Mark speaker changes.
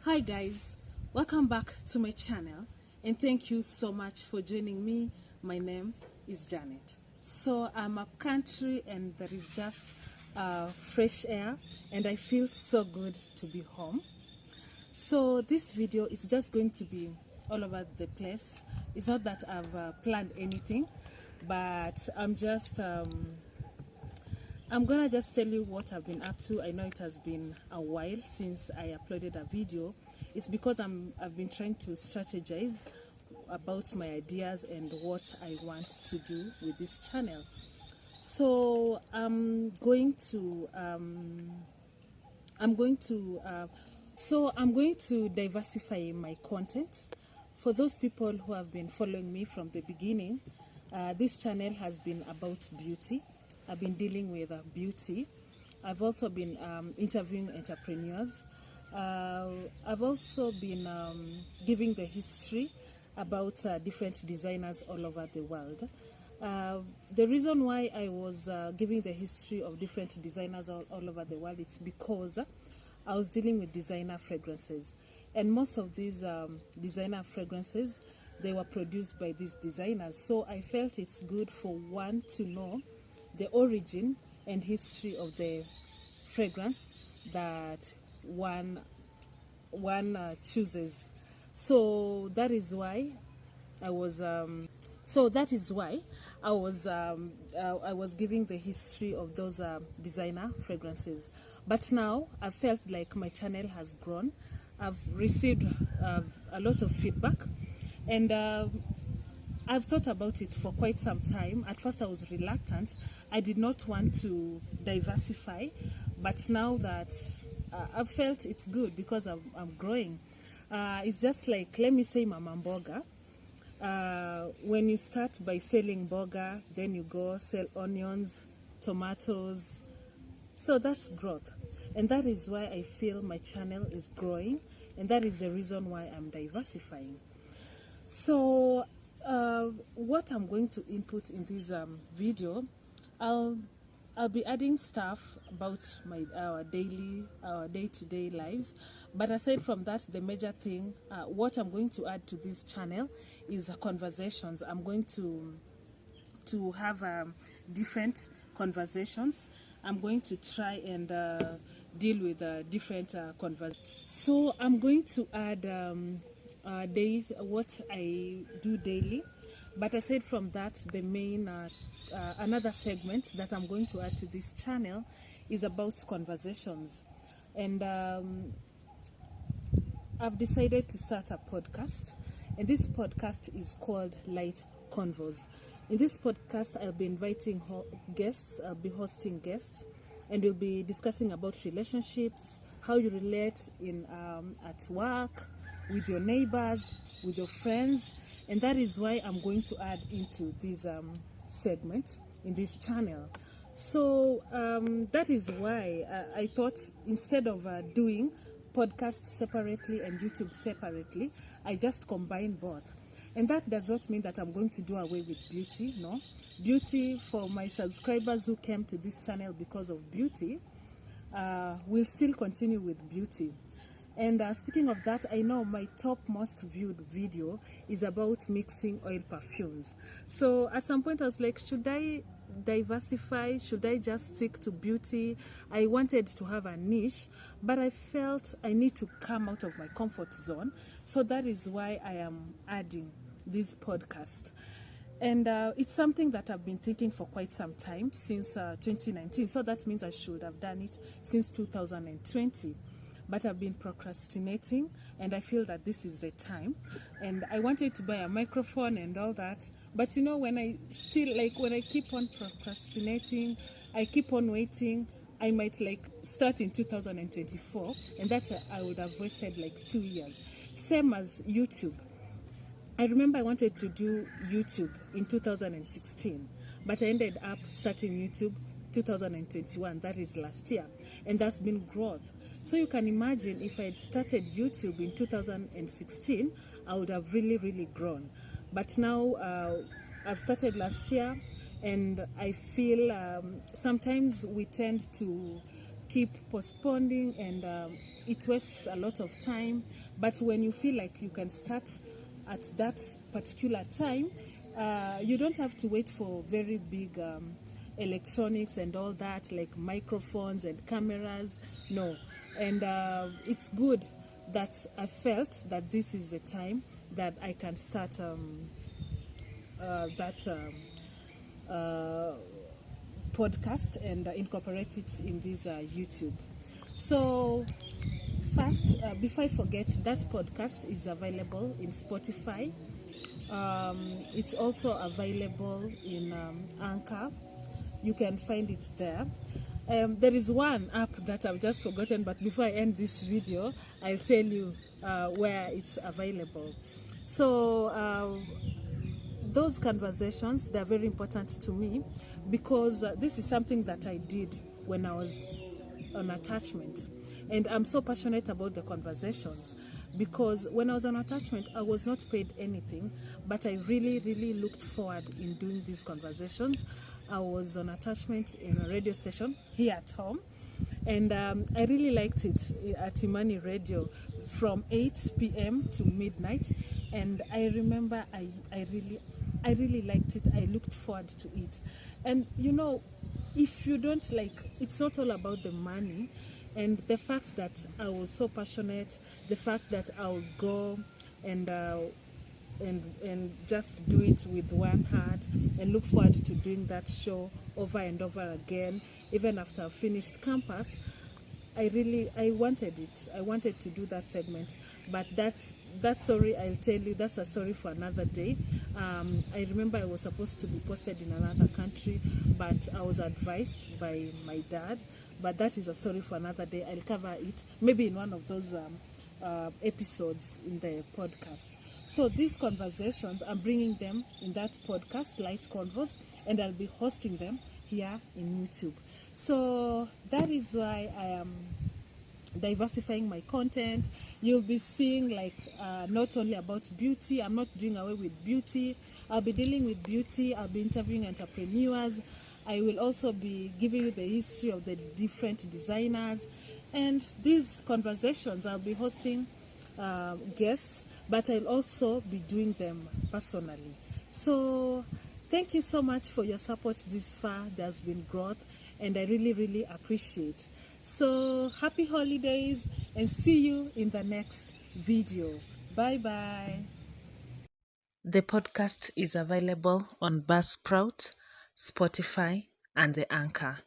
Speaker 1: Hi guys, welcome back to my channel and thank you so much for joining me. My name is Janet. So I'm up country and there is just fresh air and I feel so good to be home. So this video is just going to be all over the place. It's not that I've planned anything, but I'm gonna just tell you what I've been up to. I know it has been a while since I uploaded a video. It's because I've been trying to strategize about my ideas and what I want to do with this channel. So I'm going to diversify my content. For those people who have been following me from the beginning, this channel has been about beauty. I've been dealing with beauty. I've also been interviewing entrepreneurs. I've also been giving the history about different designers all over the world. The reason why I was giving the history of different designers all over the world is because I was dealing with designer fragrances. And most of these designer fragrances, they were produced by these designers. So I felt it's good for one to know the origin and history of the fragrance that one chooses. So that is why I was giving the history of those designer fragrances. But now I felt like my channel has grown. I've received a lot of feedback, and I've thought about it for quite some time. At first I was reluctant. I did not want to diversify, but now that I've felt it's good because I'm growing. It's just like, let me say, Mama Mboga. When you start by selling boga, then you go sell onions, tomatoes. So that's growth. And that is why I feel my channel is growing. And that is the reason why I'm diversifying. So what I'm going to input in this video, I'll be adding stuff about our day-to-day lives. But aside from that, the major thing, what I'm going to add to this channel is conversations. I'm going to have different conversations. I'm going to try and deal with different conversations. So I'm going to add days, what I do daily. But aside from that, the main another segment that I'm going to add to this channel is about conversations. And I've decided to start a podcast, and this podcast is called LIGHT CONVOS. In this podcast, I'll be inviting guests, I'll be hosting guests, and we'll be discussing about relationships, how you relate in at work, with your neighbors, with your friends. And that is why I'm going to add into this segment in this channel. So that is why I thought, instead of doing podcasts separately and YouTube separately, I just combine both. And that does not mean that I'm going to do away with beauty. No, beauty, for my subscribers who came to this channel because of beauty, will still continue with beauty. And speaking of that, I know my top most viewed video is about mixing oil perfumes. So at some point I was like, should I diversify? Should I just stick to beauty? I wanted to have a niche, but I felt I need to come out of my comfort zone. So that is why I am adding this podcast. And it's something that I've been thinking for quite some time, since 2019. So that means I should have done it since 2020. But I've been procrastinating, and I feel that this is the time. And I wanted to buy a microphone and all that. But you know, when I keep on procrastinating, I keep on waiting, I might start in 2024, and that's I would have wasted 2 years. Same as YouTube. I remember I wanted to do YouTube in 2016, but I ended up starting YouTube 2021, that is last year, and that's been growth. So you can imagine, if I had started YouTube in 2016, I would have really grown. But now I've started last year, and I feel sometimes we tend to keep postponing, and it wastes a lot of time. But when you feel like you can start at that particular time, you don't have to wait for very big electronics and all that, like microphones and cameras. No. And it's good that I felt that this is the time that I can start that podcast and incorporate it in this YouTube. So first, before I forget, that podcast is available in Spotify. It's also available in Anchor. You can find it there. There is one app that I've just forgotten, but before I end this video, I'll tell you where it's available. So those conversations, they're very important to me because this is something that I did when I was on attachment. And I'm so passionate about the conversations because when I was on attachment, I was not paid anything, but I really, really looked forward in doing these conversations. I was on attachment in a radio station here at home, and I really liked it at Imani Radio from 8 p.m. to midnight. And I remember I really liked it. I looked forward to it. And you know, if you don't like, it's not all about the money. And the fact that I was so passionate, the fact that I'll go and just do it with one heart and look forward to doing that show over and over again, even after I finished campus, I wanted it. I wanted to do that segment, but that story, I'll tell you, that's a story for another day. I remember I was supposed to be posted in another country, but I was advised by my dad. But that is a story for another day. I'll cover it maybe in one of those episodes in the podcast. So these conversations, I'm bringing them in that podcast, Light Convos, and I'll be hosting them here in YouTube. So that is why I am diversifying my content. You'll be seeing like not only about beauty. I'm not doing away with beauty. I'll be dealing with beauty. I'll be interviewing entrepreneurs. I will also be giving you the history of the different designers. And these conversations, I'll be hosting guests, but I'll also be doing them personally. So thank you so much for your support this far. There's been growth, and I really, really appreciate. So happy holidays, and see you in the next video. Bye-bye. The podcast is available on Buzzsprout, Spotify, and the Anchor.